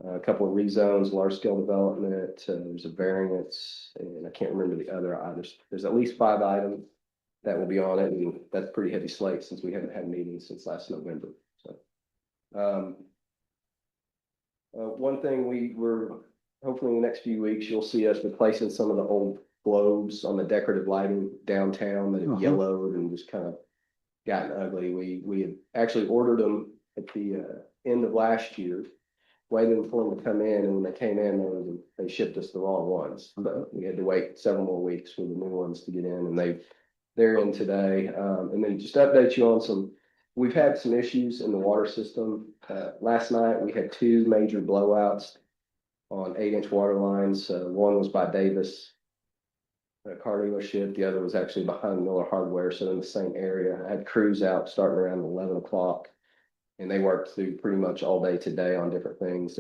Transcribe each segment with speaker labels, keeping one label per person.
Speaker 1: a couple of rezones, large scale development, there's a variance, and I can't remember the other items. There's at least 5 items that will be on it, and that's pretty heavy slate since we haven't had meetings since last November, so. One thing we were, hopefully in the next few weeks, you'll see us replacing some of the old globes on the decorative lighting downtown that have yellowed and just kind of gotten ugly. We had actually ordered them at the end of last year, waiting for them to come in, and when they came in, they shipped us the wrong ones. So we had to wait several more weeks for the new ones to get in, and they're in today. And then just update you on some, we've had some issues in the water system. Last night, we had 2 major blowouts on 8-inch water lines. One was by Davis car dealership. The other was actually behind Miller Hardware, so in the same area. I had crews out starting around 11 o'clock, and they worked through pretty much all day today on different things.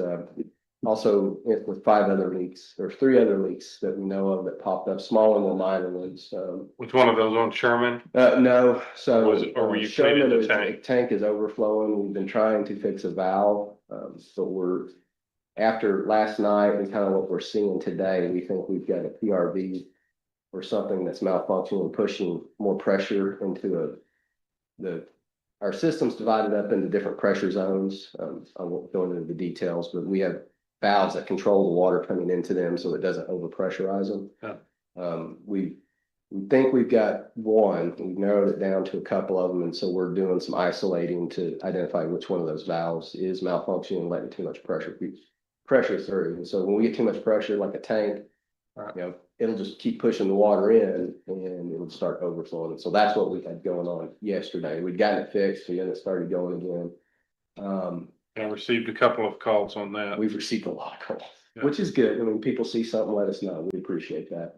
Speaker 1: Also, with 5 other leaks, or 3 other leaks that we know of that popped up, smaller than minor ones.
Speaker 2: Which one of those on Sherman?
Speaker 1: No, so
Speaker 2: Or were you
Speaker 1: Sherman
Speaker 2: cleaning the
Speaker 1: tank is overflowing. We've been trying to fix a valve. So we're, after last night and kind of what we're seeing today, we think we've got a PRV or something that's malfunctioning and pushing more pressure into our system's divided up into different pressure zones. I won't go into the details, but we have valves that control the water coming into them so it doesn't overpressurize them. We think we've got one. We've narrowed it down to a couple of them, and so we're doing some isolating to identify which one of those valves is malfunctioning and letting too much pressure through. And so when we get too much pressure, like a tank, it'll just keep pushing the water in, and it'll start overflowing. And so that's what we had going on yesterday. We'd gotten it fixed, and then it started going again.
Speaker 2: I received a couple of calls on that.
Speaker 1: We've received a lot of calls, which is good. I mean, people see something, let us know. We appreciate that.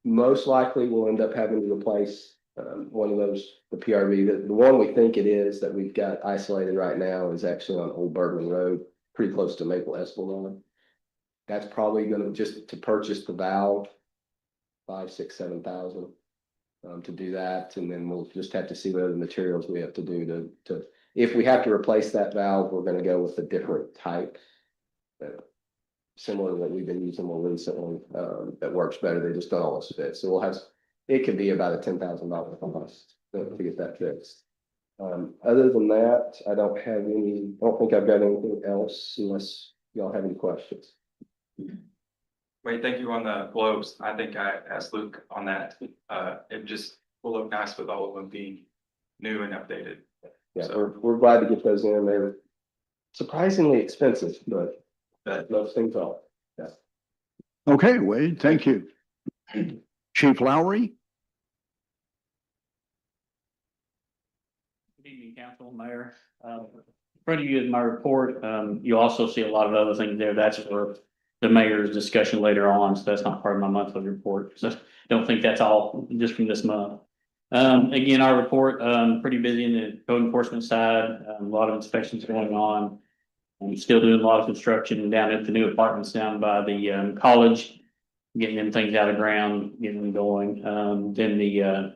Speaker 1: Most likely we'll end up having to replace one of those, the PRV. The one we think it is that we've got isolated right now is actually on Old Bergman Road, pretty close to Maple Esplanade. That's probably going to, just to purchase the valve, 5, 6, 7,000 to do that, and then we'll just have to see what other materials we have to do to if we have to replace that valve, we're going to go with a different type, similar to what we've been using more recently, that works better. They just don't always fit. So we'll have, it could be about a $10,000 cost to get that fixed. Other than that, I don't think I've got anything else unless y'all have any questions.
Speaker 3: Wait, thank you on the globes. I think I asked Luke on that. It just will look nice with all of them being new and updated.
Speaker 1: Yeah,
Speaker 3: so
Speaker 1: we're glad to get those in. They're surprisingly expensive, but those things are. Yeah.
Speaker 4: Okay, Wade, thank you. Chief Lowry.
Speaker 5: Good evening, Council, Mayor. In front of you is my report. You also see a lot of other things there. That's for the mayor's discussion later on, so that's not part of my monthly report. So don't think that's all just from this month. Again, our report, pretty busy in the code enforcement side, a lot of inspections going on. I'm still doing a lot of construction down at the new apartments down by the college, getting them things out of ground, getting them going. Then the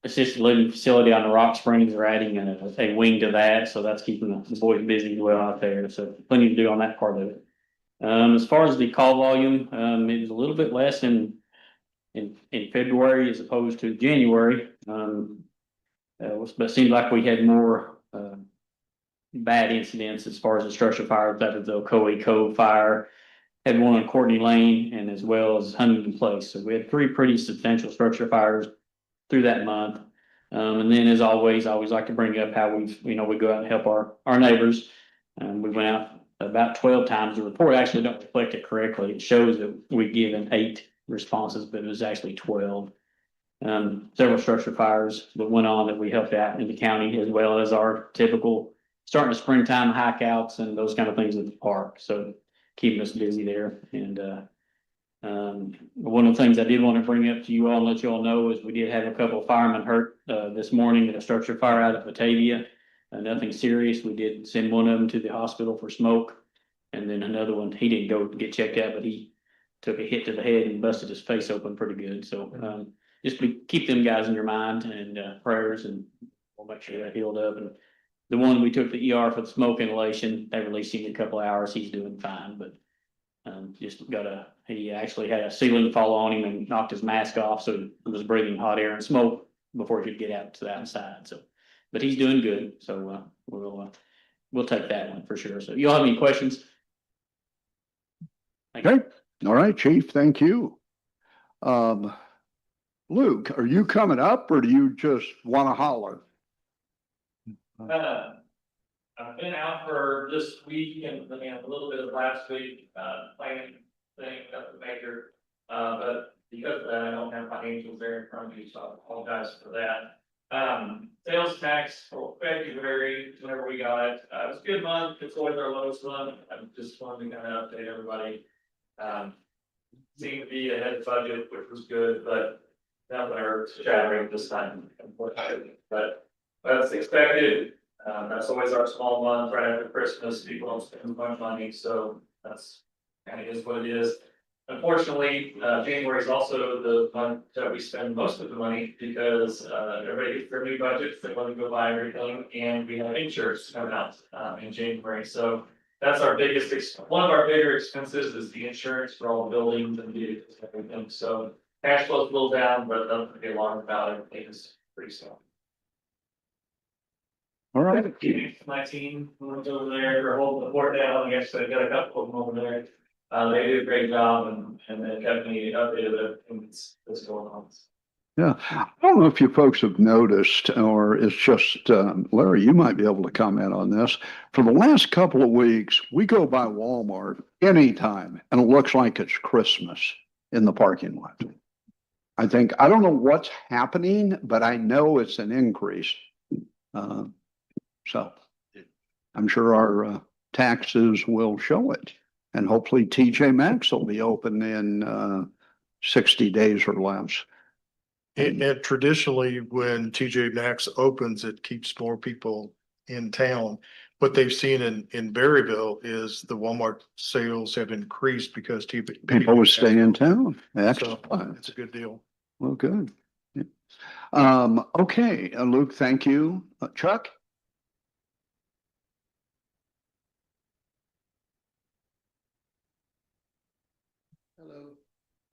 Speaker 5: assisted living facility on the Rock Springs are adding a wing to that, so that's keeping the boys busy as well out there. So plenty to do on that part of it. As far as the call volume, it was a little bit less in February as opposed to January. But it seemed like we had more bad incidents as far as the structure fires. That was the Ocoee Cove fire, had one on Courtney Lane, and as well as Huntington Place. So we had 3 pretty substantial structure fires through that month. And then, as always, I always like to bring up how we go out and help our neighbors. We went out about 12 times. The report actually don't reflect it correctly. It shows that we given 8 responses, but it was actually 12. Several structure fires that went on that we helped out in the county, as well as our typical starting the springtime hike outs and those kind of things at the park. So keeping us busy there. And one of the things I did want to bring up to you all and let you all know is we did have a couple of firemen hurt this morning in a structure fire out at Batavia. Nothing serious. We did send one of them to the hospital for smoke, and then another one, he didn't go get checked out, but he took a hit to the head and busted his face open pretty good. So just keep them guys in your mind and prayers, and we'll make sure they're healed up. And the one we took the ER for the smoke inhalation, they released him in a couple of hours. He's doing fine, but he actually had a ceiling fall on him and knocked his mask off, so he was breathing hot air and smoke before he could get out to the outside, so. But he's doing good, so, we'll take that one for sure. So you all have any questions? Thank you.
Speaker 4: Okay, all right, Chief, thank you. Luke, are you coming up or do you just want to holler?
Speaker 6: I've been out for this week and I mean, a little bit of last week, planning thing, nothing major. But because of that, I don't have financials there in front of me, so I apologize for that. Sales tax for February, whenever we got it, it was a good month. It's always our lowest month. I just wanted to kind of update everybody. Seemed to be ahead of budget, which was good, but now they're shattering this time, unfortunately. But that's expected. That's always our small month right after Christmas. People don't spend much money, so that's kind of is what it is. Unfortunately, January is also the month that we spend most of the money because everybody gets their new budgets, they want to go buy everything, and we have insurance coming out in January. So that's our biggest, one of our bigger expenses is the insurance for all the buildings and vehicles and everything. So cash flow's a little down, but nothing to be alarmed about. Everything is pretty slow.
Speaker 4: All right,
Speaker 6: My team went over there, or holding the fort down. I guess I got a couple of them over there. They did a great job and they kept me updated with everything that's going on.
Speaker 4: yeah. I don't know if you folks have noticed, or it's just, Larry, you might be able to comment on this. For the last couple of weeks, we go by Walmart anytime and it looks like it's Christmas in the parking lot. I don't know what's happening, but I know it's an increase. So I'm sure our taxes will show it. And hopefully TJ Maxx will be open in 60 days or less.
Speaker 7: And traditionally, when TJ Maxx opens, it keeps more people in town. What they've seen in Berryville is the Walmart sales have increased because
Speaker 4: People will stay in town.
Speaker 7: So
Speaker 4: Excellent.
Speaker 7: it's a good deal.
Speaker 4: Well, good. Yeah. Okay, Luke, thank you. Chuck?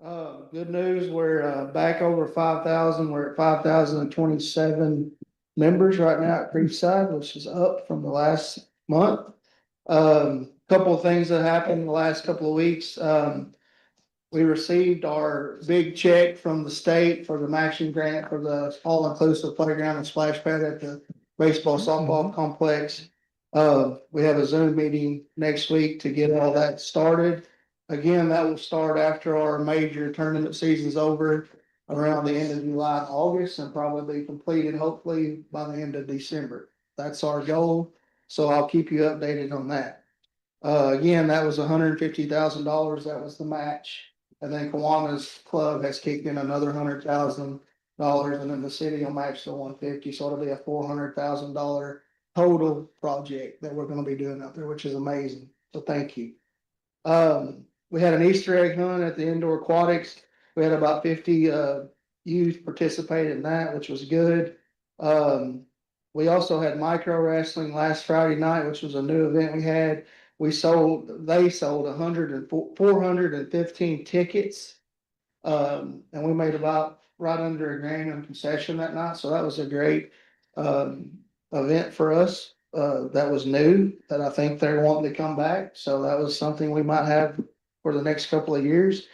Speaker 8: Hello. Good news, we're back over 5,000. We're at 5,027 members right now at Creekside, which is up from the last month. Couple of things that happened in the last couple of weeks. We received our big check from the state for the matching grant for the all-inclusive playground and splash pad at the baseball softball complex. We have a Zoom meeting next week to get all that started. Again, that will start after our major tournament season's over around the end of July and August and probably be completed hopefully by the end of December. That's our goal. So I'll keep you updated on that. Again, that was $150,000. That was the match. And then Kiwanis Club has kicked in another $100,000 and then the city will match the 150. So it'll be a $400,000 total project that we're going to be doing out there, which is amazing. So thank you. We had an Easter egg hunt at the indoor aquatics. We had about 50 youth participate in that, which was good. We also had micro wrestling last Friday night, which was a new event we had. They sold 415 tickets. And we made about right under $1,000 in concession that night. So that was a great event for us. That was new that I think they're wanting to come back. So that was something we might have for the next couple of years.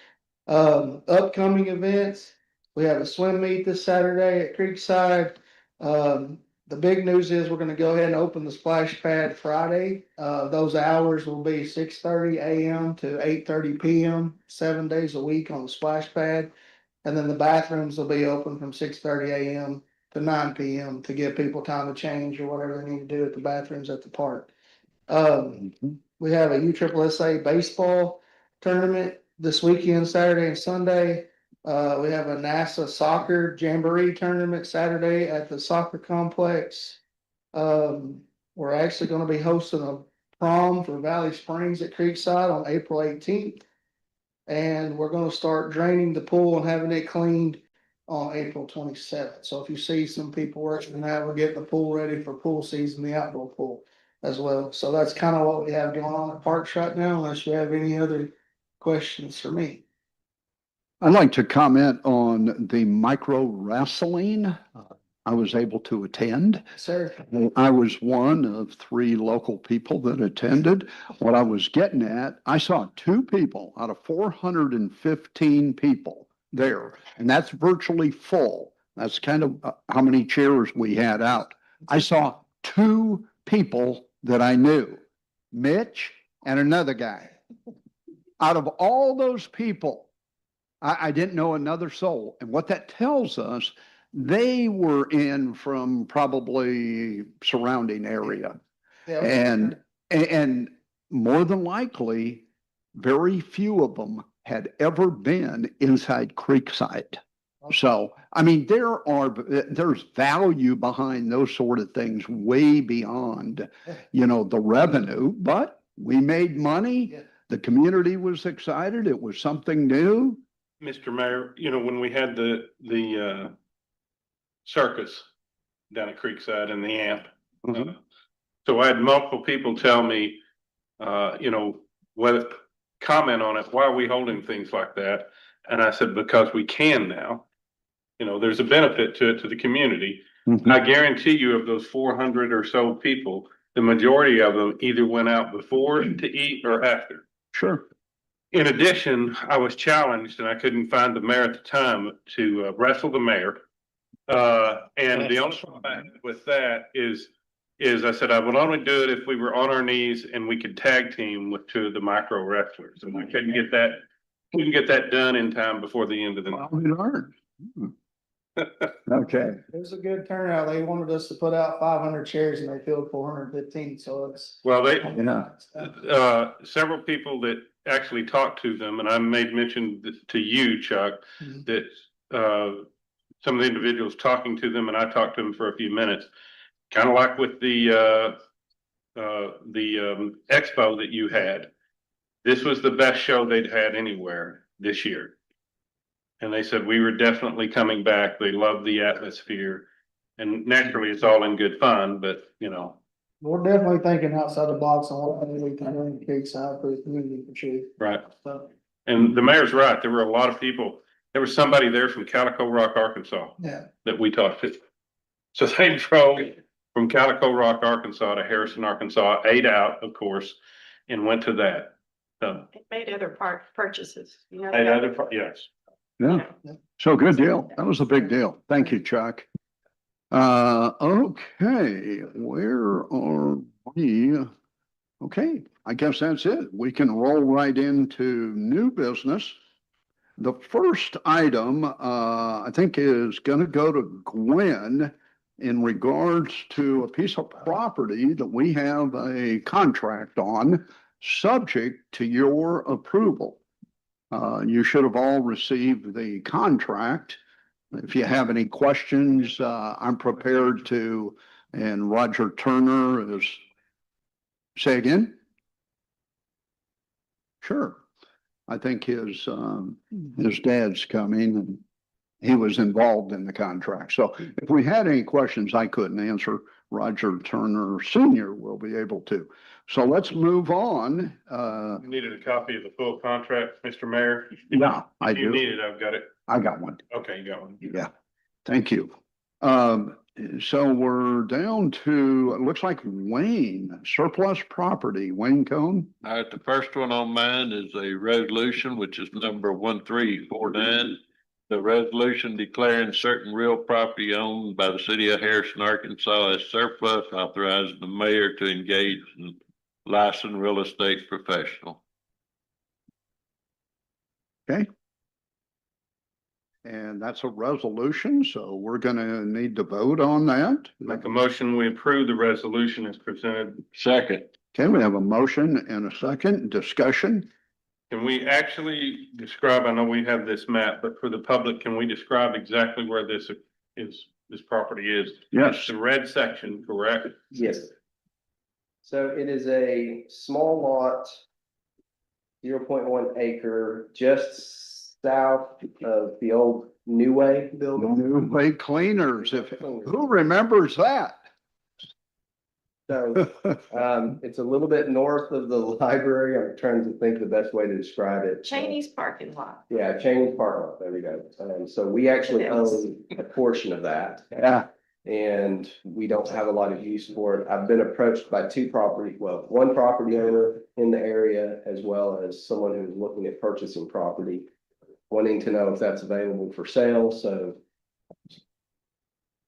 Speaker 8: Upcoming events, we have a swim meet this Saturday at Creekside. The big news is we're going to go ahead and open the splash pad Friday. Those hours will be 6:30 a.m. to 8:30 p.m. 7 days a week on the splash pad. And then the bathrooms will be open from 6:30 a.m. to 9 p.m. to give people time to change or whatever they need to do at the bathrooms at the park. We have a USSSA baseball tournament this weekend, Saturday and Sunday. We have a NASA soccer jamboree tournament Saturday at the soccer complex. We're actually going to be hosting a prom for Valley Springs at Creekside on April 18th. And we're going to start draining the pool and having it cleaned on April 27th. So if you see some people working that, we're getting the pool ready for pool season, the outdoor pool as well. So that's kind of what we have going on at Parks right now, unless you have any other questions for me.
Speaker 4: I'd like to comment on the micro wrestling. I was able to attend.
Speaker 8: Sir,
Speaker 4: I was one of 3 local people that attended. What I was getting at, I saw 2 people out of 415 people there, and that's virtually full. That's kind of how many chairs we had out. I saw 2 people that I knew, Mitch and another guy. Out of all those people, I didn't know another soul. And what that tells us, they were in from probably surrounding area.
Speaker 8: yeah,
Speaker 4: And more than likely, very few of them had ever been inside Creekside. So, I mean, there's value behind those sort of things way beyond, the revenue, but we made money.
Speaker 8: Yeah.
Speaker 4: The community was excited. It was something new.
Speaker 2: Mr. Mayor, when we had the circus down at Creekside and the amp.
Speaker 4: Mhm.
Speaker 2: So I had multiple people tell me, whether comment on it, why are we holding things like that? And I said, because we can now. There's a benefit to it to the community.
Speaker 4: Mhm.
Speaker 2: I guarantee you of those 400 or so people, the majority of them either went out before to eat or after.
Speaker 4: Sure.
Speaker 2: In addition, I was challenged and I couldn't find the mayor at the time to wrestle the mayor. And the only problem I had with that is I said I would only do it if we were on our knees and we could tag team with 2 of the micro wrestlers. And I couldn't get that done in time before the end of the night.
Speaker 4: Well, we learned. Okay.
Speaker 8: it was a good turnout. They wanted us to put out 500 chairs and they filled 415, so it's.
Speaker 2: Well,
Speaker 4: Yeah.
Speaker 2: several people that actually talked to them, and I made mention to you, Chuck,
Speaker 8: Mhm.
Speaker 2: that some of the individuals talking to them, and I talked to them for a few minutes, kind of like with the expo that you had. This was the best show they'd had anywhere this year. And they said we were definitely coming back. They loved the atmosphere. And naturally, it's all in good fun, but
Speaker 8: We're definitely thinking outside the box on what we can do in Creekside for the community for sure.
Speaker 2: right.
Speaker 8: So,
Speaker 2: And the mayor's right. There were a lot of people. There was somebody there from Calico Rock, Arkansas
Speaker 8: yeah,
Speaker 2: that we talked to. So they drove from Calico Rock, Arkansas to Harrison, Arkansas, ate out, of course, and went to that. So,
Speaker 9: It made other purchases.
Speaker 2: yes.
Speaker 4: Yeah. So good deal. That was a big deal. Thank you, Chuck. Okay, where are we? Okay, I guess that's it. We can roll right into new business. The first item, I think is gonna go to Gwen in regards to a piece of property that we have a contract on, subject to your approval. You should have all received the contract. If you have any questions, I'm prepared to, and Roger Turner is, say again? Sure. I think his dad's coming and he was involved in the contract. So if we had any questions I couldn't answer, Roger Turner Senior will be able to. So let's move on.
Speaker 2: You needed a copy of the full contract, Mr. Mayor?
Speaker 4: Yeah, I
Speaker 2: If you
Speaker 4: do.
Speaker 2: need it, I've got it.
Speaker 4: I got one.
Speaker 2: Okay, you got one.
Speaker 4: Yeah, thank you. So we're down to, it looks like Wayne, surplus property, Wayne Cone.
Speaker 10: All right, the first one on mine is a resolution, which is number 1349. The resolution declaring certain real property owned by the city of Harrison, Arkansas as surplus, authorizing the mayor to engage in licensed real estate professional.
Speaker 4: Okay. And that's a resolution, so we're gonna need to vote on that.
Speaker 2: Make a motion, we approve the resolution as presented.
Speaker 10: Second,
Speaker 4: Okay, we have a motion and a second discussion.
Speaker 2: Can we actually describe, I know we have this map, but for the public, can we describe exactly where this property is?
Speaker 4: Yes.
Speaker 2: It's the red section, correct?
Speaker 1: Yes. So it is a small lot, 0.1 acre, just south of the old New Way building.
Speaker 4: New Way Cleaners, who remembers that?
Speaker 1: So, it's a little bit north of the library. I'm trying to think the best way to describe it.
Speaker 9: Cheney's parking lot.
Speaker 1: Yeah, Cheney's parking lot, there we go. So we actually own a portion of that.
Speaker 4: Yeah,
Speaker 1: And we don't have a lot of use for it. I've been approached by one property owner in the area, as well as someone who's looking at purchasing property, wanting to know if that's available for sale, so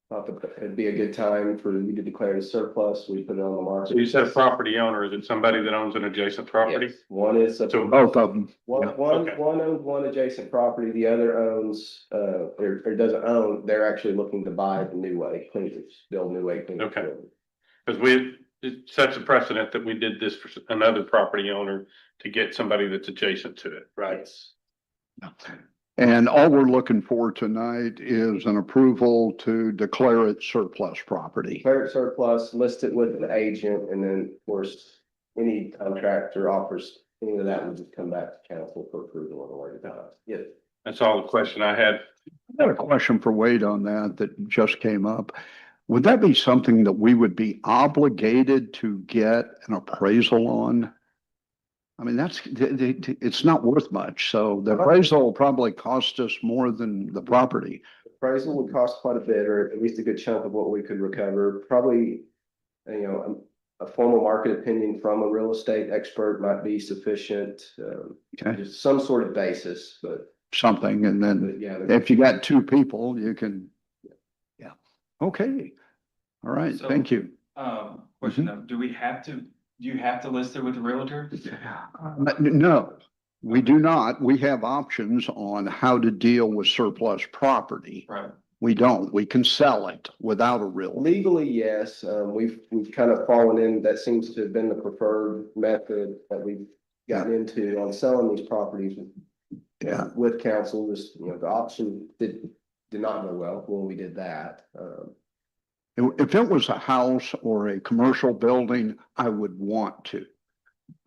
Speaker 1: thought that it'd be a good time for you to declare it surplus. We put it on the market.
Speaker 2: So you said property owner, is it somebody that owns an adjacent property?
Speaker 1: Yes, one is,
Speaker 2: So
Speaker 4: both of them.
Speaker 1: one
Speaker 2: okay.
Speaker 1: owns one adjacent property, the other owns, or doesn't own, they're actually looking to buy the New Way Cleaners, build New Way Cleaners.
Speaker 2: Okay. Because it sets a precedent that we did this for another property owner to get somebody that's adjacent to it, right?
Speaker 1: Yes.
Speaker 4: And all we're looking for tonight is an approval to declare it surplus property.
Speaker 1: Declare it surplus, list it with an agent, and then, of course, any contractor offers any of that would just come back to council for approval on the way to time. Yes.
Speaker 2: That's all the question I had.
Speaker 4: I got a question for Wade on that just came up. Would that be something that we would be obligated to get an appraisal on? I mean, it's not worth much, so the appraisal will probably cost us more than the property.
Speaker 1: Appraisal would cost quite a bit, or at least a good chunk of what we could recover. Probably, a formal market opinion from a real estate expert might be sufficient.
Speaker 4: Okay,
Speaker 1: Just some sort of basis, but
Speaker 4: something, and then
Speaker 1: yeah.
Speaker 4: if you got two people, you can, yeah, okay. All right,
Speaker 3: So-
Speaker 4: thank you.
Speaker 3: Question of, do you have to list it with the realtor?
Speaker 4: No, we do not. We have options on how to deal with surplus property.
Speaker 3: Right.
Speaker 4: We don't. We can sell it without a real.
Speaker 1: Legally, yes, we've kind of fallen in, that seems to have been the preferred method that we've gotten into on selling these properties.
Speaker 4: Yeah.
Speaker 1: With council, just, the option did not go well when we did that.
Speaker 4: If it was a house or a commercial building, I would want to.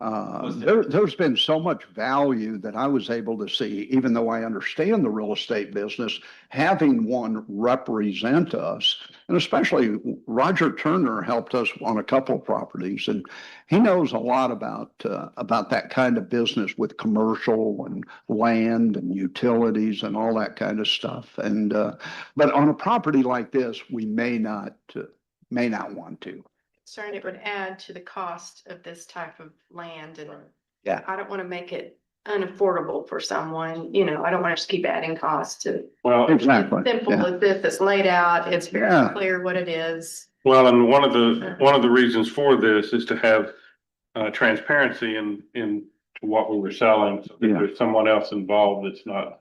Speaker 4: There's been so much value that I was able to see, even though I understand the real estate business, having one represent us. And especially Roger Turner helped us on a couple of properties, and he knows a lot about that kind of business with commercial and land and utilities and all that kind of stuff. And, but on a property like this, we may not want to.
Speaker 9: Concerned it would add to the cost of this type of land, and
Speaker 4: Yeah.
Speaker 9: I don't want to make it unaffordable for someone, I don't want to just keep adding costs to.
Speaker 2: Well,
Speaker 4: Exactly.
Speaker 9: Simple
Speaker 4: Yeah.
Speaker 9: as this, it's laid out, it's very
Speaker 4: Yeah.
Speaker 9: clear what it is.
Speaker 2: well, and one of the reasons for this is to have transparency in what we were selling. So if
Speaker 4: Yeah.
Speaker 2: there's someone else involved that's not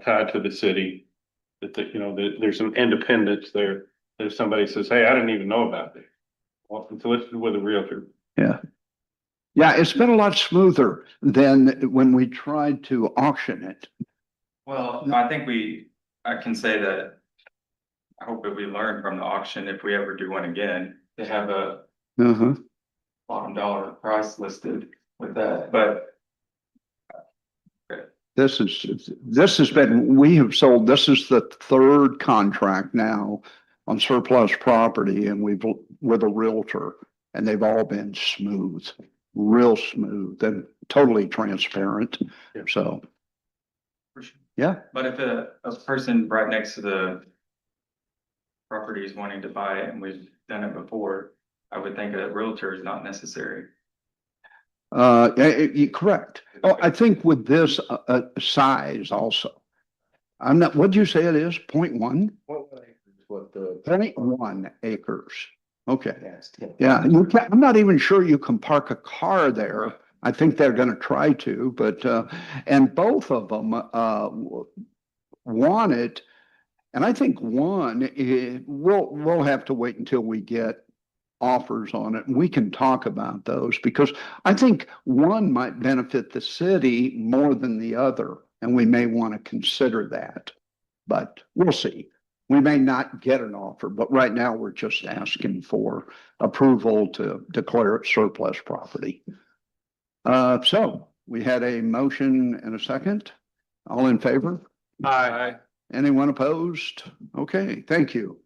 Speaker 2: tied to the city, that there's some independence there. There's somebody says, hey, I didn't even know about this. Well, it's listed with a realtor.
Speaker 4: Yeah. Yeah, it's been a lot smoother than when we tried to auction it.
Speaker 3: Well, I can say that I hope that we learn from the auction, if we ever do one again, to have a
Speaker 4: Uh-huh.
Speaker 3: bottom dollar price listed with that, but
Speaker 4: This has been, we have sold, this is the third contract now on surplus property, and with a realtor, and they've all been smooth, real smooth and totally transparent.
Speaker 2: Yeah.
Speaker 4: So, yeah,
Speaker 3: But if a person right next to the property is wanting to buy it and we've done it before, I would think a realtor is not necessary.
Speaker 4: correct. Oh, I think with this, size also. I'm not, what'd you say it is? 0.1?
Speaker 1: What the.
Speaker 4: 0.1 acres. Okay.
Speaker 1: Yeah, it's 10.
Speaker 4: Yeah, I'm not even sure you can park a car there. I think they're gonna try to, but, and both of them, want it. And I think one, we'll have to wait until we get offers on it, and we can talk about those, because I think one might benefit the city more than the other, and we may want to consider that. But we'll see. We may not get an offer, but right now we're just asking for approval to declare it surplus property. So we had a motion and a second. All in favor?
Speaker 2: Aye.
Speaker 4: Anyone opposed? Okay, thank you.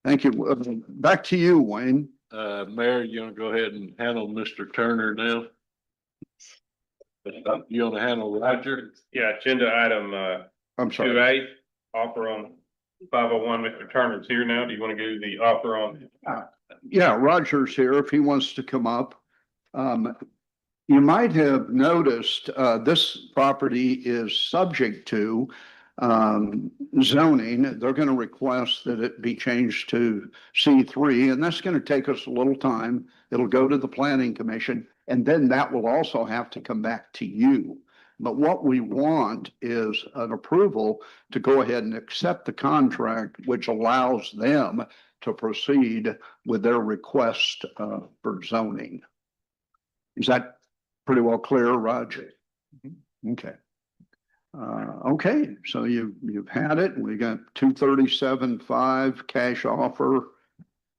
Speaker 4: Thank you. Back to you, Wayne.
Speaker 10: Mayor, you wanna go ahead and handle Mr. Turner now? You wanna handle Roger?
Speaker 2: Yeah, agenda item,
Speaker 4: I'm
Speaker 2: two
Speaker 4: sorry.
Speaker 2: A, offer on 501. Mr. Turner's here now. Do you want to do the offer on?
Speaker 4: Yeah, Roger's here if he wants to come up. You might have noticed, this property is subject to zoning. They're going to request that it be changed to C3, and that's going to take us a little time. It'll go to the planning commission, and then that will also have to come back to you. But what we want is an approval to go ahead and accept the contract, which allows them to proceed with their request for zoning. Is that pretty well clear, Roger? Okay. Okay, so you've had it. We got 237.5 cash offer.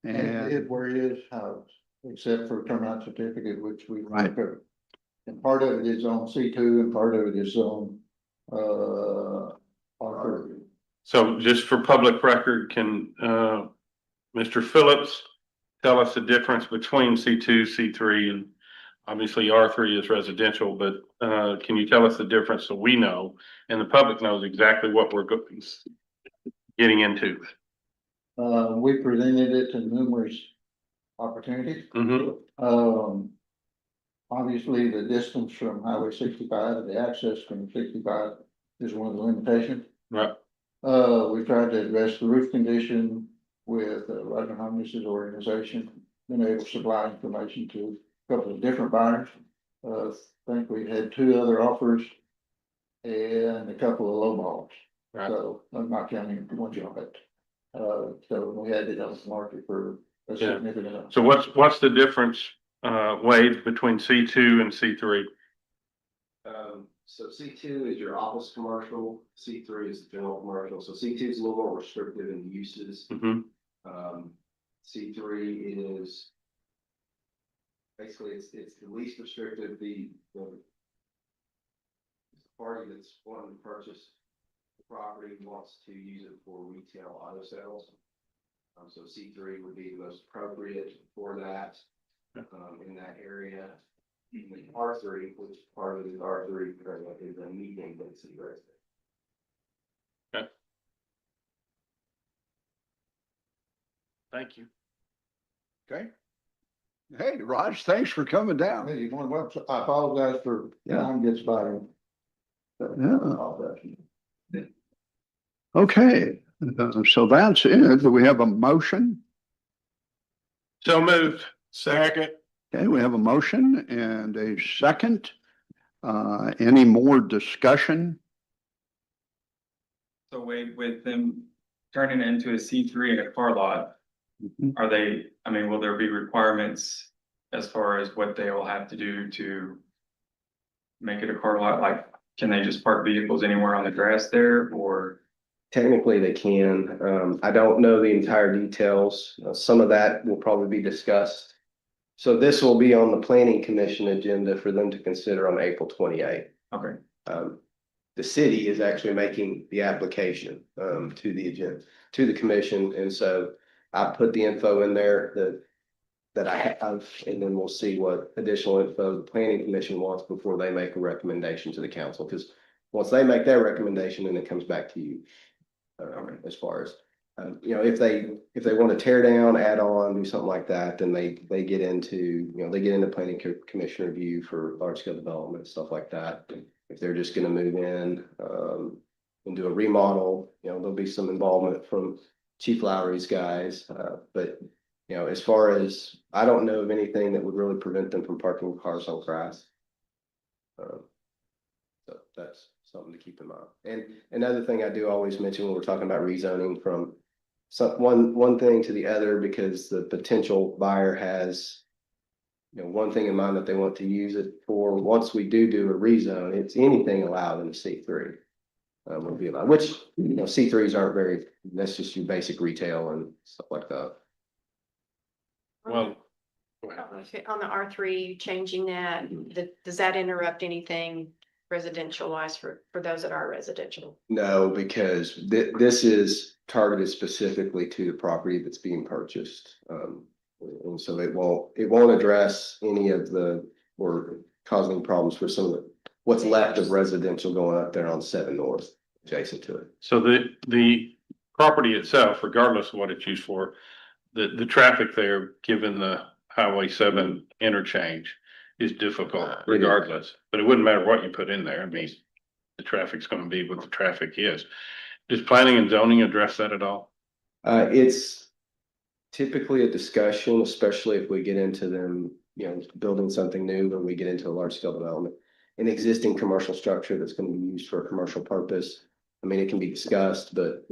Speaker 4: And
Speaker 11: Where his house, except for turnout certificate, which we.
Speaker 4: Right.
Speaker 11: And part of it is on C2 and part of it is on, R3.
Speaker 2: So just for public record, can, Mr. Phillips tell us the difference between C2, C3, and obviously R3 is residential, but, can you tell us the difference so we know and the public knows exactly what we're getting into?
Speaker 11: We presented it to numerous opportunities. Obviously, the distance from Highway 65, the access from 65 is one of the limitations.
Speaker 2: Right.
Speaker 11: We tried to address the roof condition with Roger Hummus's organization, been able to supply information to a couple of different buyers. I think we had 2 other offers and a couple of low balls.
Speaker 2: Right.
Speaker 11: So I'm not counting one job at. So we had it on the market for a
Speaker 2: Yeah.
Speaker 11: significant amount.
Speaker 2: So what's the difference, Wade, between C2 and C3?
Speaker 1: So C2 is your office commercial, C3 is the general commercial, so C2 is a little more restrictive in uses. C3 is basically, it's the least restrictive, the party that's wanting to purchase the property wants to use it for retail auto sales. So C3 would be the most appropriate for that, in that area. Even R3, which part of the R3 is a medium density residence.
Speaker 2: Okay. Thank you.
Speaker 4: okay. Hey, Raj, thanks for coming down.
Speaker 11: Hey, you're more than welcome. I apologize for time gets by.
Speaker 4: Yeah. Okay, so that's it. Do we have a motion?
Speaker 2: So moved.
Speaker 7: Second.
Speaker 4: Okay, we have a motion and a second. Any more discussion?
Speaker 3: So with them turning it into a C3 and a car lot, are they, I mean, will there be requirements as far as what they will have to do to make it a car lot? Like, can they just park vehicles anywhere on the grass there, or?
Speaker 1: Technically, they can. I don't know the entire details. Some of that will probably be discussed. So this will be on the planning commission agenda for them to consider on April 28th.
Speaker 3: Okay.
Speaker 1: The city is actually making the application to the agenda, to the commission, and so I put the info in there that I have, and then we'll see what additional info the planning commission wants before they make a recommendation to the council, because once they make their recommendation, then it comes back to you. As far as, if they want to tear down, add on, do something like that, then they get into, they get into planning commission review for large scale development, stuff like that. If they're just going to move in, and do a remodel, there'll be some involvement from Chief Lowry's guys, but as far as, I don't know of anything that would really prevent them from parking cars on grass. So that's something to keep in mind. And another thing I do always mention when we're talking about rezoning from one thing to the other, because the potential buyer has, one thing in mind that they want to use it for. Once we do a rezone, it's anything allowed in the C3. Will be allowed, which, C3s aren't very, that's just your basic retail and stuff like that.
Speaker 2: Well,
Speaker 9: On the R3, changing that, does that interrupt anything residential wise for those that are residential?
Speaker 1: No, because this is targeted specifically to the property that's being purchased. And so it won't address any of the, or cause any problems for some of the, what's left of residential going up there on 7 North adjacent to it.
Speaker 2: So the property itself, regardless of what it's used for, the traffic there, given the Highway 7 interchange, is difficult regardless, but it wouldn't matter what you put in there. I mean, the traffic's gonna be what the traffic is. Does planning and zoning address that at all?
Speaker 1: It's typically a discussion, especially if we get into them, building something new, or we get into a large scale development. An existing commercial structure that's gonna be used for a commercial purpose. I mean, it can be discussed, but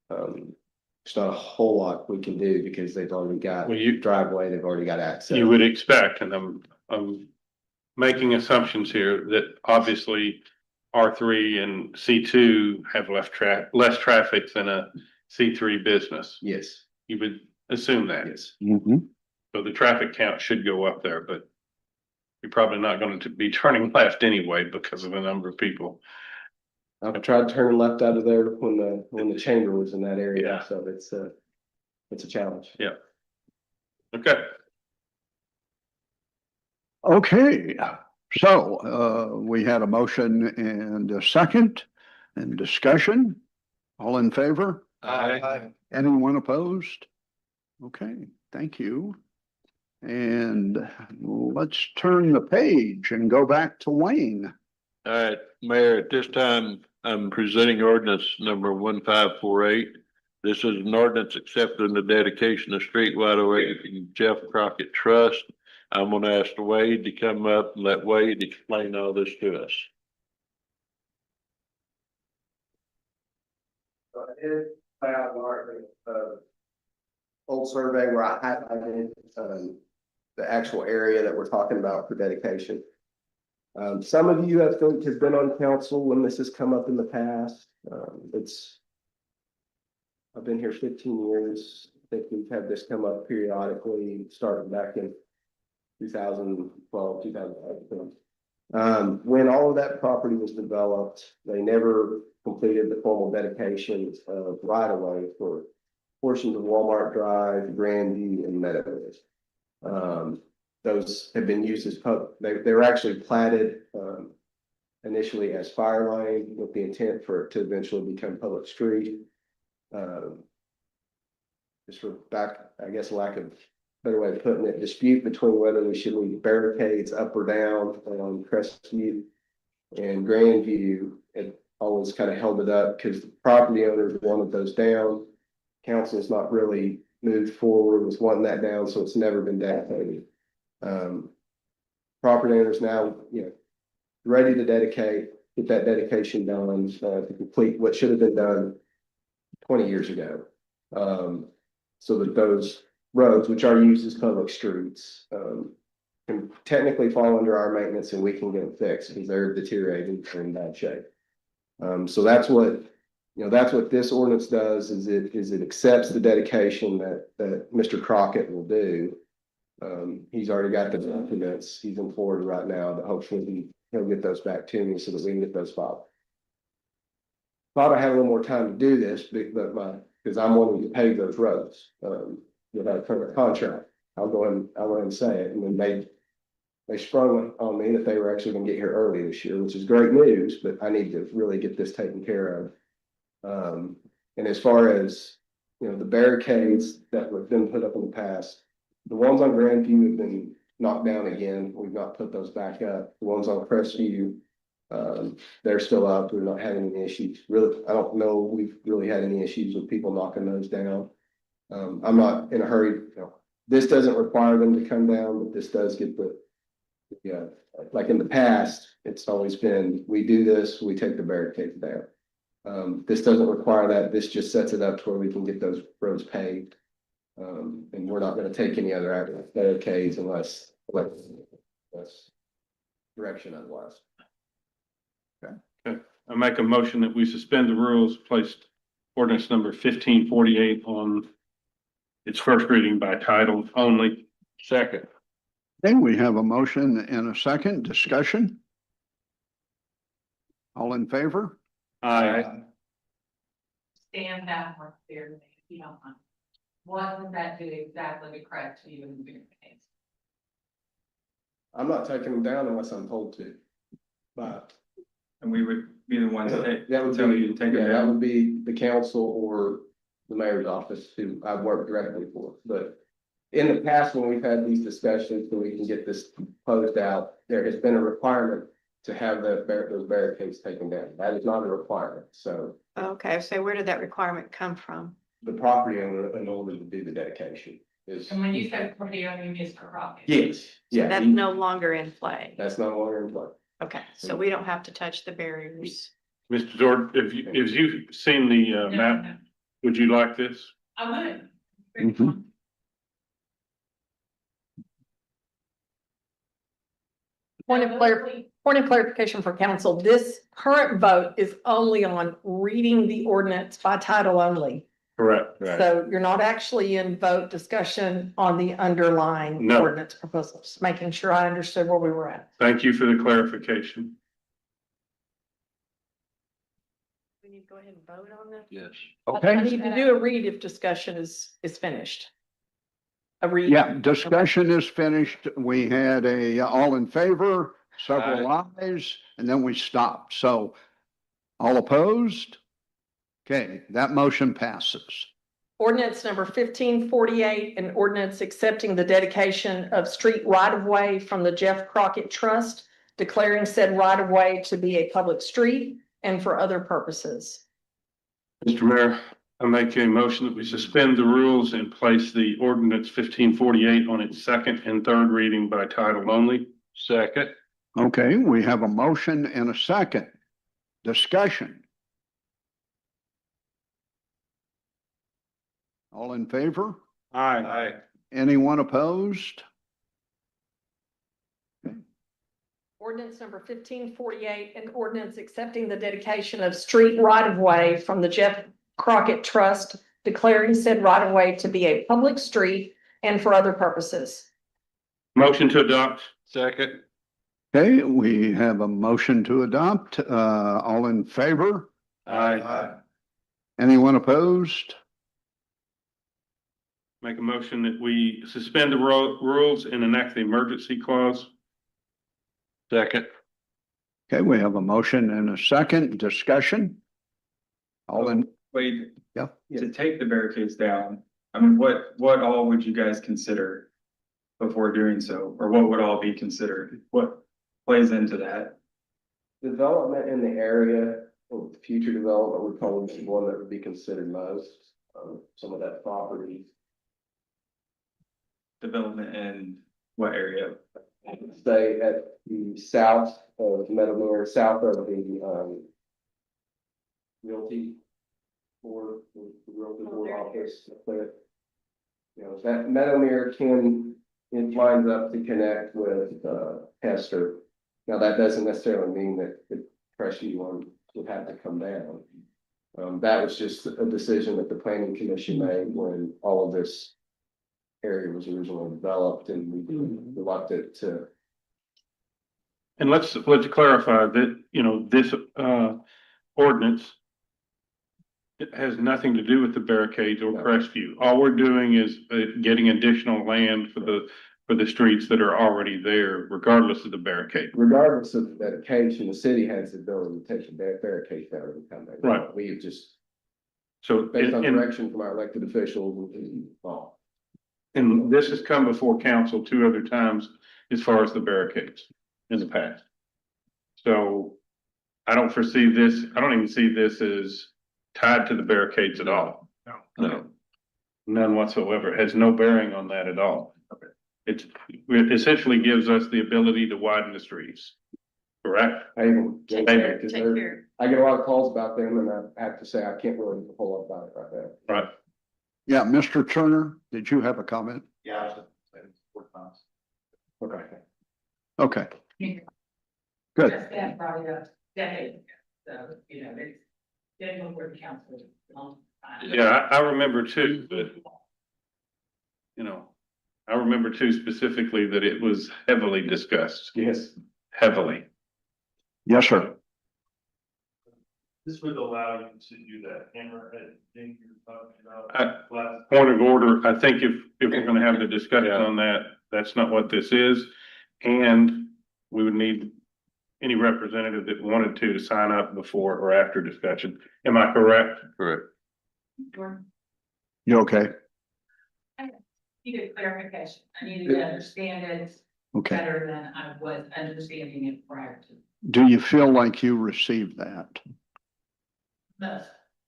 Speaker 1: there's not a whole lot we can do because they've already got
Speaker 2: Well, you-
Speaker 1: driveway, they've already got access.
Speaker 2: You would expect, and I'm making assumptions here, that obviously R3 and C2 have less traffic than a C3 business.
Speaker 1: Yes,
Speaker 2: You would assume that.
Speaker 1: yes.
Speaker 2: So the traffic count should go up there, but you're probably not going to be turning left anyway because of the number of people.
Speaker 1: I've tried turning left out of there when the chamber was in that area,
Speaker 2: Yeah.
Speaker 1: so it's a challenge.
Speaker 2: Yeah. Okay.
Speaker 4: Okay, so we had a motion and a second and discussion. All in favor? Anyone opposed? Okay, thank you. And let's turn the page and go back to Wayne.
Speaker 10: All right, Mayor, at this time, I'm presenting ordinance number 1548. This is an ordinance accepting the dedication of street right away from Jeff Crockett Trust. I'm gonna ask Wade to come up and let Wade explain all this to us.
Speaker 1: So I did file old survey where I highlighted, the actual area that we're talking about for dedication. Some of you have been on council when this has come up in the past. I've been here 15 years. I think we've had this come up periodically, starting back in 2012, 2015. When all of that property was developed, they never completed the formal dedication of right of way for portions of Walmart Drive, Grandview, and Meadows. Those have been used as they were actually platted initially as fire lane with the intent for it to eventually become public street. Just for I guess lack of better way of putting it, dispute between whether we should leave barricades up or down on Crestview and Grandview. It always kind of held it up because the property owners wanted those down. Council's not really moved forward with wanting that down, so it's never been dedicated. Property owners now, ready to get that dedication done, to complete what should have been done 20 years ago. So that those roads, which are used as public streets, can technically fall under our maintenance and we can get them fixed because they're deteriorating or in bad shape. So that's what this ordinance does is it accepts the dedication that Mr. Crockett will do. He's already got the documents. He's in Florida right now, but hopefully he'll get those back to me so that we can get those filed. Thought I had a little more time to do this, but because I'm wanting to pave those roads, without a current contract. I'll go ahead and say it. And then they sprung on me that they were actually gonna get here early this year, which is great news, but I need to really get this taken care of. And as far as, the barricades that have been put up in the past, the ones on Grandview have been knocked down again. We've not put those back up. The ones on Crestview, they're still up. We're not having any issues. Really, I don't know we've really had any issues with people knocking those down. I'm not in a hurry. This doesn't require them to come down, but this does get like in the past, it's always been, we do this, we take the barricades down. This doesn't require that. This just sets it up to where we can get those roads paved. And we're not going to take any other barricades unless that's direction otherwise.
Speaker 2: Okay. I make a motion that we suspend the rules, place ordinance number 1548 on its first reading by title only.
Speaker 10: Second.
Speaker 4: I think. Then we have a motion and a second discussion. All in favor?
Speaker 2: Aye.
Speaker 12: Stand that more clearly, if you don't mind. What does that do exactly to correct you in your case?
Speaker 1: I'm not taking them down unless I'm told to. But
Speaker 3: And we would be the ones that
Speaker 1: that would
Speaker 3: tell
Speaker 1: be,
Speaker 3: you to take
Speaker 1: yeah,
Speaker 3: it
Speaker 1: that
Speaker 3: down.
Speaker 1: would be the council or the mayor's office who I've worked directly for. But in the past, when we've had these discussions, so we can get this posed out, there has been a requirement to have those barricades taken down. That is not a requirement. So
Speaker 9: Okay, so where did that requirement come from?
Speaker 1: the property owner, in order to do the dedication is,
Speaker 12: And when you say property owner, you mean Mr. Crockett?
Speaker 1: yes,
Speaker 9: So
Speaker 1: yeah.
Speaker 9: that's no longer in play.
Speaker 1: That's no longer in play.
Speaker 9: Okay, so we don't have to touch the barriers.
Speaker 2: Mr. Zord, if you've seen the
Speaker 12: No,
Speaker 2: map,
Speaker 12: no,
Speaker 2: would you like this?
Speaker 12: I would.
Speaker 4: Mhm.
Speaker 13: Point of clarification for council, this current vote is only on reading the ordinance by title only.
Speaker 2: Correct.
Speaker 13: So you're not actually in vote discussion on the underlying
Speaker 2: No.
Speaker 13: ordinance proposals, making sure I understood where we were at.
Speaker 2: Thank you for the clarification.
Speaker 9: We need to go ahead and vote on this.
Speaker 10: Yes.
Speaker 13: I
Speaker 4: Okay,
Speaker 13: need to do a read if discussion is finished. A read.
Speaker 4: yeah, discussion is finished. We had a all in favor, several ayes, and then we stopped. So all opposed? Okay, that motion passes.
Speaker 13: Ordinance number 1548, an ordinance accepting the dedication of street right-of-way from the Jeff Crockett Trust, declaring said right-of-way to be a public street and for other purposes.
Speaker 2: Mr. Mayor, I make a motion that we suspend the rules and place the ordinance 1548 on its second and third reading by title only.
Speaker 10: Second.
Speaker 4: Okay, we have a motion and a second. Discussion. All in favor?
Speaker 2: Aye.
Speaker 4: Anyone opposed?
Speaker 13: Ordinance number 1548, an ordinance accepting the dedication of street right-of-way from the Jeff Crockett Trust, declaring said right-of-way to be a public street and for other purposes.
Speaker 2: Motion to adopt.
Speaker 10: Second.
Speaker 4: Okay, we have a motion to adopt. All in favor?
Speaker 2: Aye.
Speaker 4: Anyone opposed?
Speaker 2: Make a motion that we suspend the rules and enact the emergency clause.
Speaker 10: Second.
Speaker 4: Okay, we have a motion and a second. Discussion. All in,
Speaker 3: Wait.
Speaker 4: Yeah.
Speaker 3: To take the barricades down, I mean, what all would you guys consider before doing so? Or what would all be considered? What plays into that?
Speaker 1: Development in the area, or future development would probably be one that would be considered most, some of that property.
Speaker 3: Development in what area?
Speaker 1: Stay at the south of Meadowmere, south of the, realty board, the realty board office. Up there. You know, that Meadowmere it lines up to connect with, Hester. Now, that doesn't necessarily mean that the Crestview one would have to come down. That was just a decision that the planning commission made when all of this area was originally developed, and we reluctant to.
Speaker 2: And let's clarify that, you know, this ordinance, it has nothing to do with the barricades or Crestview. All we're doing is getting additional land for the streets that are already there, regardless of the barricade.
Speaker 1: Regardless of the dedication, the city has the ability to take the barricades down and come back.
Speaker 2: Right.
Speaker 1: We have just,
Speaker 2: So,
Speaker 1: based on
Speaker 2: and
Speaker 1: direction from our elected officials,
Speaker 2: and this has come before council 2 other times as far as the barricades in the past. So I don't even see this as tied to the barricades at all.
Speaker 10: No.
Speaker 2: None whatsoever. It has no bearing on that at all.
Speaker 3: Okay.
Speaker 2: It essentially gives us the ability to widen the streets. Correct?
Speaker 9: Take
Speaker 2: care,
Speaker 9: care.
Speaker 1: I get a lot of calls about them, and I have to say, I can't really do a whole lot about it right now.
Speaker 2: Right.
Speaker 4: yeah, Mr. Turner, did you have a comment?
Speaker 6: Yeah.
Speaker 1: Okay.
Speaker 4: Okay. Good.
Speaker 12: That probably a decade, so, you know, it's definitely where the council is a long time.
Speaker 2: Yeah, I remember too, but you know, I remember too specifically that it was heavily discussed,
Speaker 1: Yes.
Speaker 2: heavily.
Speaker 4: Yes, sir.
Speaker 6: This would allow you to do that hammerhead thing you're talking
Speaker 2: I-
Speaker 6: about.
Speaker 2: Point of order, I think if we're gonna have the discussion on that, that's not what this is. And we would need any representative that wanted to sign up before or after discussion. Am I correct?
Speaker 10: Correct.
Speaker 4: You okay?
Speaker 12: Needed clarification. I needed to understand it
Speaker 4: Okay.
Speaker 12: better than I was understanding it prior to.
Speaker 4: Do you feel like you received that?
Speaker 12: Thus,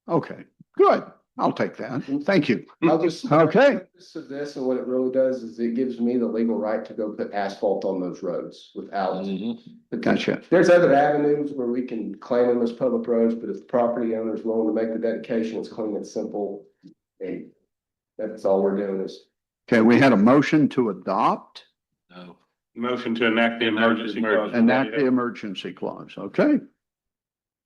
Speaker 4: Okay, good. I'll take that. Thank you.
Speaker 1: I'll just.
Speaker 4: Okay.
Speaker 1: So this, and what it really does is it gives me the legal right to go put asphalt on those roads without.
Speaker 4: Gotcha.
Speaker 1: There's other avenues where we can claim them as public roads, but if the property owner is willing to make the dedication, it's clean and simple. And that's all we're doing is.
Speaker 4: Okay, we had a motion to adopt,
Speaker 10: No.
Speaker 2: Motion to enact the emergency clause.
Speaker 4: enact the emergency clause, okay?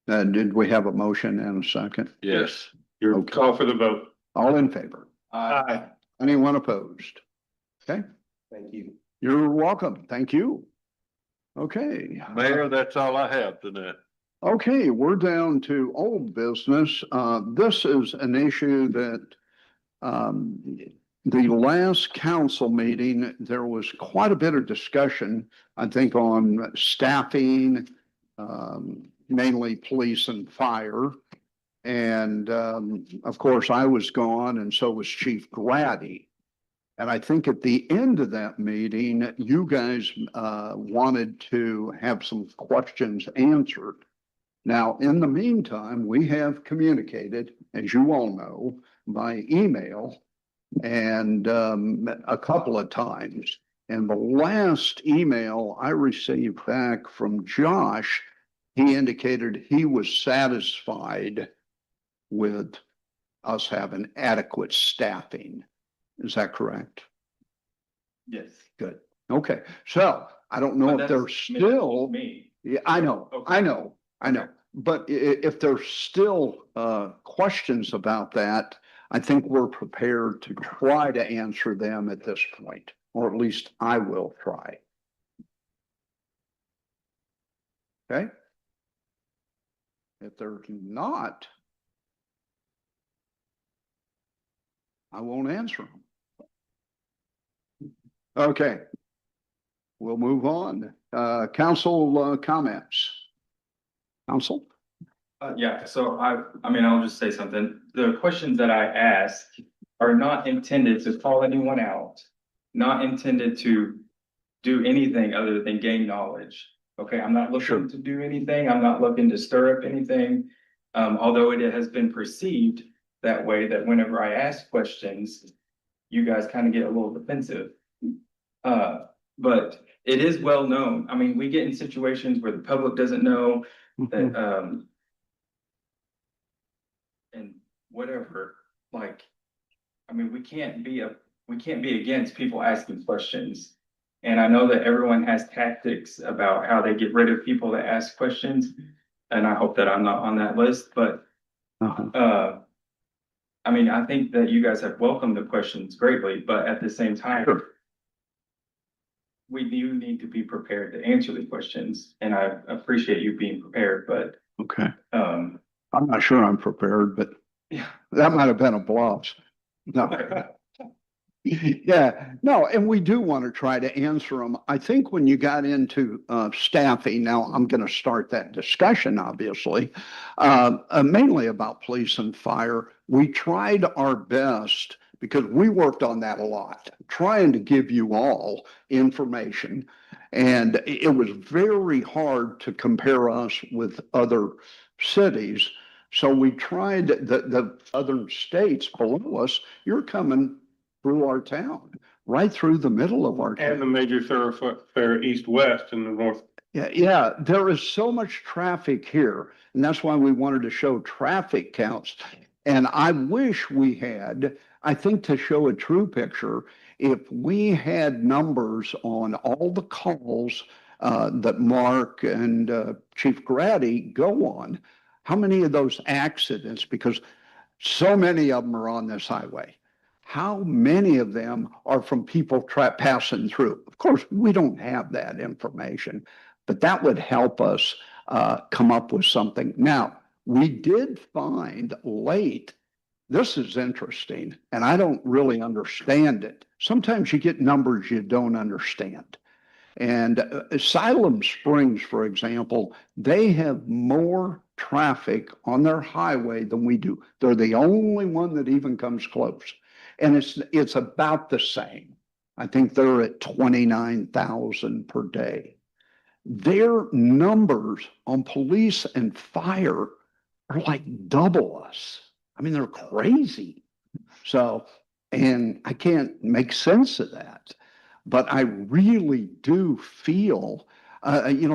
Speaker 4: Did we have a motion and a second?
Speaker 10: Yes.
Speaker 2: Your
Speaker 4: Okay.
Speaker 2: call for the vote.
Speaker 4: All in favor?
Speaker 2: Aye.
Speaker 4: Anyone opposed? Okay,
Speaker 1: Thank you.
Speaker 4: you're welcome. Thank you. Okay.
Speaker 10: Mayor, that's all I have tonight.
Speaker 4: Okay, we're down to old business. This is an issue that, the last council meeting, there was quite a bit of discussion, I think, on staffing, mainly police and fire. And, of course, I was gone and so was Chief Grady. And I think at the end of that meeting, you guys, wanted to have some questions answered. Now, in the meantime, we have communicated, as you all know, by email and a couple of times. And the last email I received back from Josh, he indicated he was satisfied with us having adequate staffing. Is that correct?
Speaker 3: Yes.
Speaker 4: Good. Okay, so I don't know
Speaker 3: But
Speaker 4: if they're
Speaker 3: that's
Speaker 4: still.
Speaker 3: Me.
Speaker 4: Yeah, I know,
Speaker 3: Okay.
Speaker 4: I know, I know. But if there's still questions about that, I think we're prepared to try to answer them at this point, or at least I will try. Okay? If there's not, I won't answer them. Okay. We'll move on. Council comments. Council?
Speaker 3: Yeah, so I mean, I'll just say something. The questions that I asked are not intended to call anyone out, not intended to do anything other than gain knowledge. Okay, I'm not
Speaker 4: Sure.
Speaker 3: looking to do anything. I'm not looking to stir up anything. Although it has been perceived that way, that whenever I ask questions, you guys kind of get a little defensive. But it is well known. I mean, we get in situations where the public doesn't know that, and whatever, like, I mean, we can't be against people asking questions. And I know that everyone has tactics about how they get rid of people that ask questions. And I hope that I'm not on that list, but, I mean, I think that you guys have welcomed the questions greatly, but at the same time, we do need to be prepared to answer the questions, and I appreciate you being prepared, but,
Speaker 4: Okay. I'm not sure I'm prepared, but that might have been a bluff. No. Yeah, no, and we do want to try to answer them. I think when you got into staffing, now I'm going to start that discussion, obviously, mainly about police and fire. We tried our best because we worked on that a lot, trying to give you all information. And it was very hard to compare us with other cities. So we tried the other states below us. You're coming through our town, right through the middle of our town.
Speaker 2: And the major thoroughfare east-west in the north.
Speaker 4: Yeah, there is so much traffic here, and that's why we wanted to show traffic counts. And I wish we had, I think to show a true picture, if we had numbers on all the calls that Mark and Chief Grady go on, how many of those accidents, because so many of them are on this highway, how many of them are from people passing through? Of course, we don't have that information, but that would help us come up with something. Now, We did find late, this is interesting, and I don't really understand it. Sometimes you get numbers you don't understand. And Siloam Springs, for example, they have more traffic on their highway than we do. They're the only one that even comes close. And it's about the same. I think they're at 29,000 per day. Their numbers on police and fire are like double us. I mean, they're crazy. So, and I can't make sense of that. But I really do feel,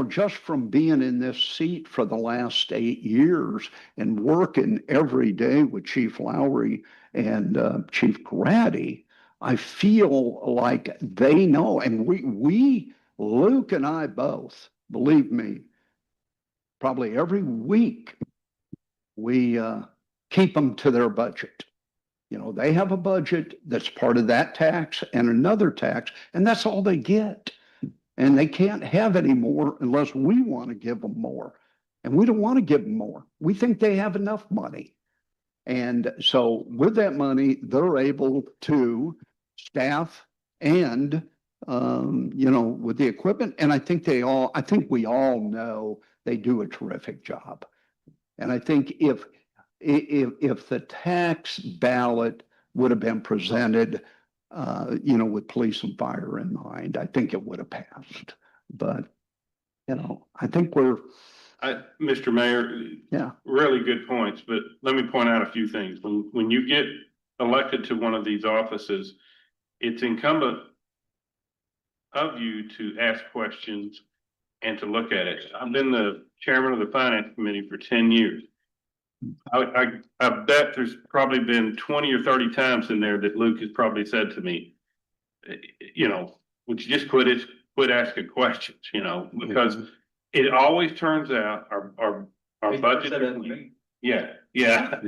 Speaker 4: just from being in this seat for the last 8 years and working every day with Chief Lowry and Chief Grady, I feel like they know. And we, Luke and I both, believe me, probably every week, we keep them to their budget. They have a budget that's part of that tax and another tax, and that's all they get. And they can't have any more unless we want to give them more. And we don't want to give them more. We think they have enough money. And so with that money, they're able to staff and, with the equipment. And I think we all know they do a terrific job. And I think if the tax ballot would have been presented, with police and fire in mind, I think it would have passed. But, I think
Speaker 2: Mr. Mayor.
Speaker 4: Yeah.
Speaker 2: Really good points, but let me point out a few things. When you get elected to one of these offices, it's incumbent of you to ask questions and to look at it. I've been the chairman of the finance committee for 10 years. I bet there's probably been 20 or 30 times in there that Luke has probably said to me, would you just quit asking questions, because it always turns out our budget. Yeah.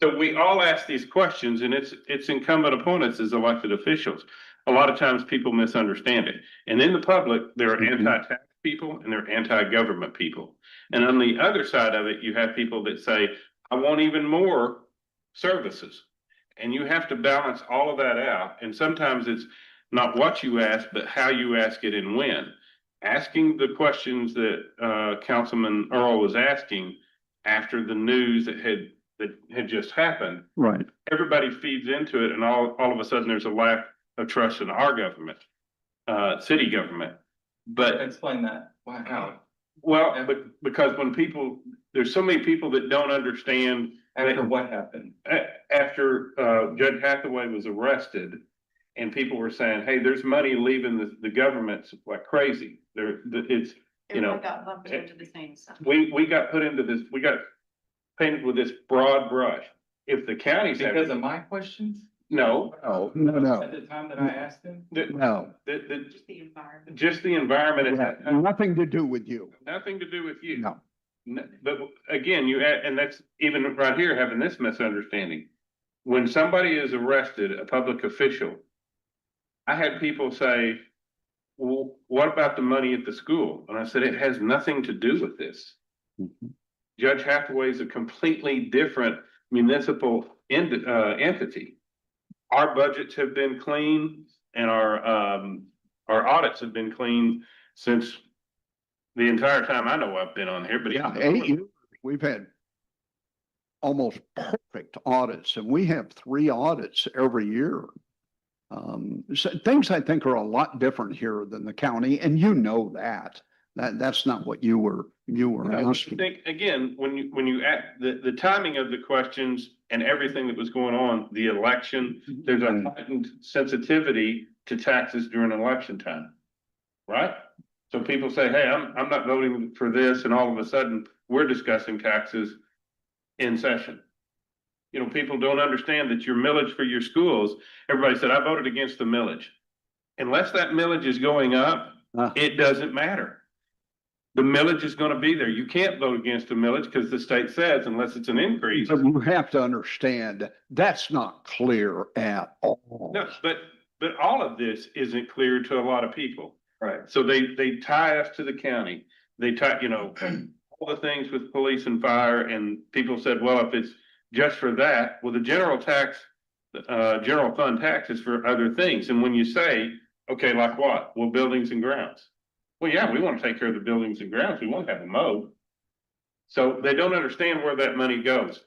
Speaker 2: So we all ask these questions, and it's incumbent upon us as elected officials. A lot of times people misunderstand it. And in the public, there are anti-tax people and there are anti-government people. And on the other side of it, you have people that say, I want even more services. And you have to balance all of that out. And sometimes it's not what you ask, but how you ask it and when. Asking the questions that Councilman Earl was asking after the news that had just happened.
Speaker 4: Right.
Speaker 2: Everybody feeds into it, and all of a sudden there's a lack of trust in our government, city government. But
Speaker 3: explain that. How?
Speaker 2: Well, because there's so many people that don't understand.
Speaker 3: After what happened?
Speaker 2: After Judge Hathaway was arrested, and people were saying, "Hey, there's money leaving the government like crazy." It's
Speaker 12: Everybody got lumped into the same stuff.
Speaker 2: We got put into this. We got painted with this broad brush. If the counties
Speaker 3: because of my questions.
Speaker 2: No.
Speaker 3: At the time that I asked him?
Speaker 4: No.
Speaker 12: Just the environment.
Speaker 2: Just the environment.
Speaker 4: It had nothing to do with you.
Speaker 2: Nothing to do with you.
Speaker 4: No.
Speaker 2: But again, and that's even right here having this misunderstanding. When somebody is arrested, a public official, I had people say, well, what about the money at the school? And I said, it has nothing to do with this. Judge Hathaway is a completely different municipal entity. Our budgets have been clean and our audits have been clean since the entire time I know I've been on here, but
Speaker 4: yeah, 8 years, we've had almost perfect audits, and we have 3 audits every year. So things I think are a lot different here than the county, and that's not what you were asking.
Speaker 2: I think again, when you act the timing of the questions and everything that was going on, the election, there's a heightened sensitivity to taxes during election time, right? So people say, hey, I'm not voting for this, and all of a sudden we're discussing taxes in session. People don't understand that your millage for your schools, everybody said, I voted against the millage. Unless that millage is going up, it doesn't matter. The millage is going to be there. You can't vote against the millage because the state says unless it's an increase.
Speaker 4: But you have to understand that's not clear at all.
Speaker 2: No, but all of this isn't clear to a lot of people.
Speaker 3: Right.
Speaker 2: So they tie us to the county. They tie, all the things with police and fire, and people said, well, if it's just for that, well, the general tax, general fund tax is for other things. And when you say, okay, like what? Well, buildings and grounds. Well, yeah, we want to take care of the buildings and grounds. We want to have them mowed. So they don't understand where that money goes.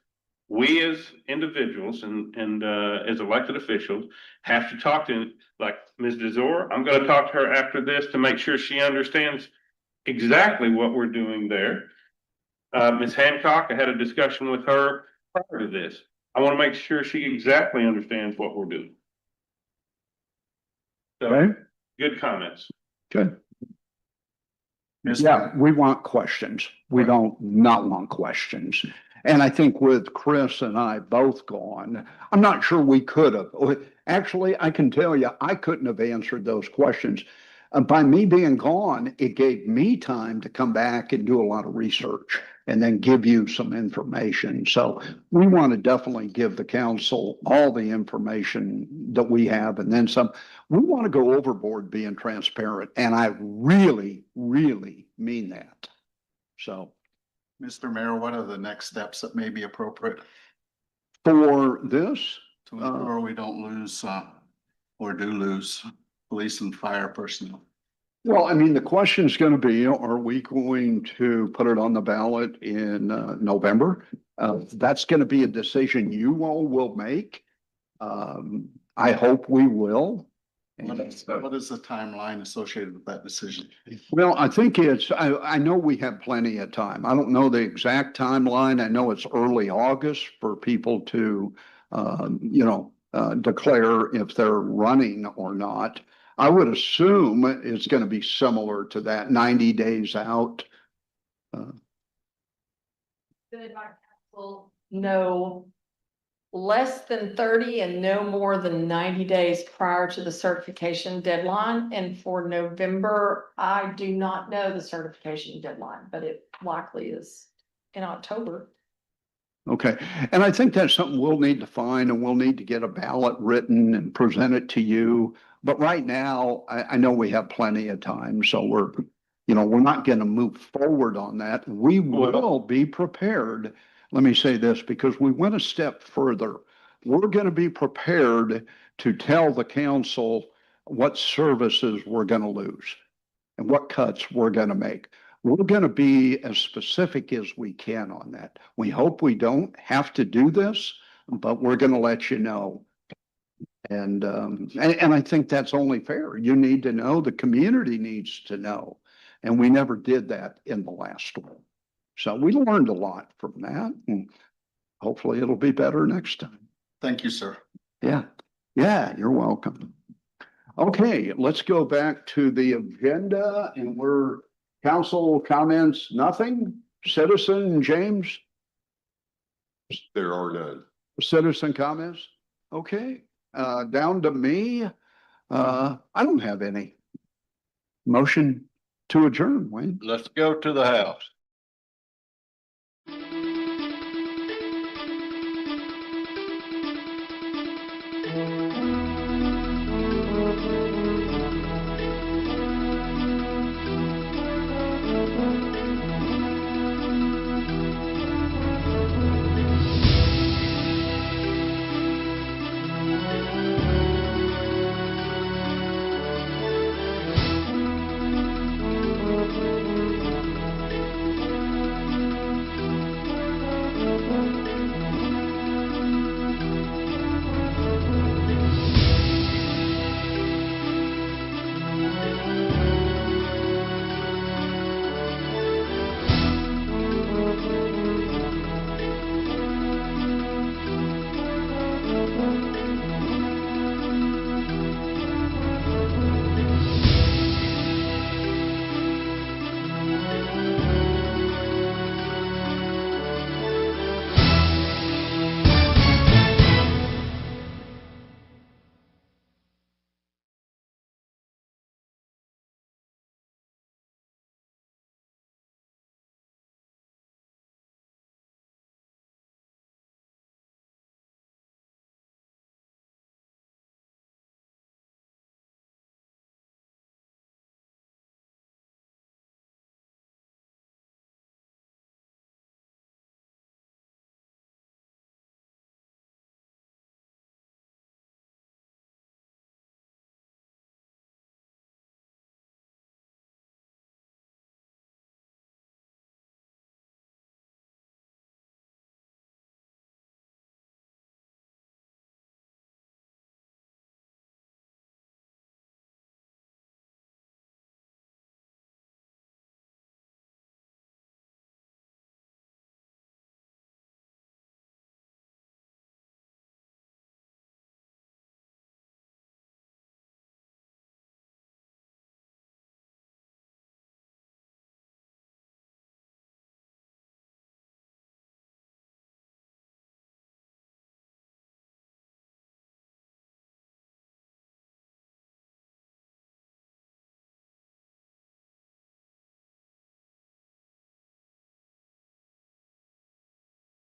Speaker 2: We as individuals and as elected officials have to talk to, like Ms. DeZor, I'm gonna talk to her after this to make sure she understands exactly what we're doing there. Ms. Hancock, I had a discussion with her prior to this. I want to make sure she exactly understands what we're doing. So,
Speaker 4: Okay,
Speaker 2: good comments.
Speaker 4: good. Yeah, we want questions. We don't not want questions. And I think with Chris and I both gone, I'm not sure we could have. Actually, I can tell you, I couldn't have answered those questions. By me being gone, it gave me time to come back and do a lot of research and then give you some information. So we want to definitely give the council all the information that we have and then some. We want to go overboard being transparent, and I really, really mean that. So.
Speaker 14: Mr. Mayor, what are the next steps that may be appropriate
Speaker 4: For this,
Speaker 14: to ensure we don't lose, or do lose police and fire personnel?
Speaker 4: well, I mean, the question is going to be, are we going to put it on the ballot in November? That's going to be a decision you all will make. I hope we will.
Speaker 14: What is the timeline associated with that decision?
Speaker 4: Well, I think I know we have plenty of time. I don't know the exact timeline. I know it's early August for people to, declare if they're running or not. I would assume it's going to be similar to that 90 days out.
Speaker 13: No less than 30 and no more than 90 days prior to the certification deadline. And for November, I do not know the certification deadline, but it likely is in October.
Speaker 4: Okay, and I think that's something we'll need to find, and we'll need to get a ballot written and present it to you. But right now, I know we have plenty of time, so we're not going to move forward on that. We will be prepared. Let me say this, because we went a step further. We're going to be prepared to tell the council what services we're going to lose and what cuts we're going to make. We're going to be as specific as we can on that. We hope we don't have to do this, but we're going to let you know. And I think that's only fair. You need to know, the community needs to know. And we never did that in the last one. So we learned a lot from that, and hopefully it'll be better next time.
Speaker 14: Thank you, sir.
Speaker 4: Yeah, you're welcome. Okay, let's go back to the agenda, and we're council comments, nothing. Citizen James?
Speaker 15: There are none.
Speaker 4: Citizen comments? Okay, down to me. I don't have any. Motion to adjourn, Wayne.
Speaker 10: Let's go to the house.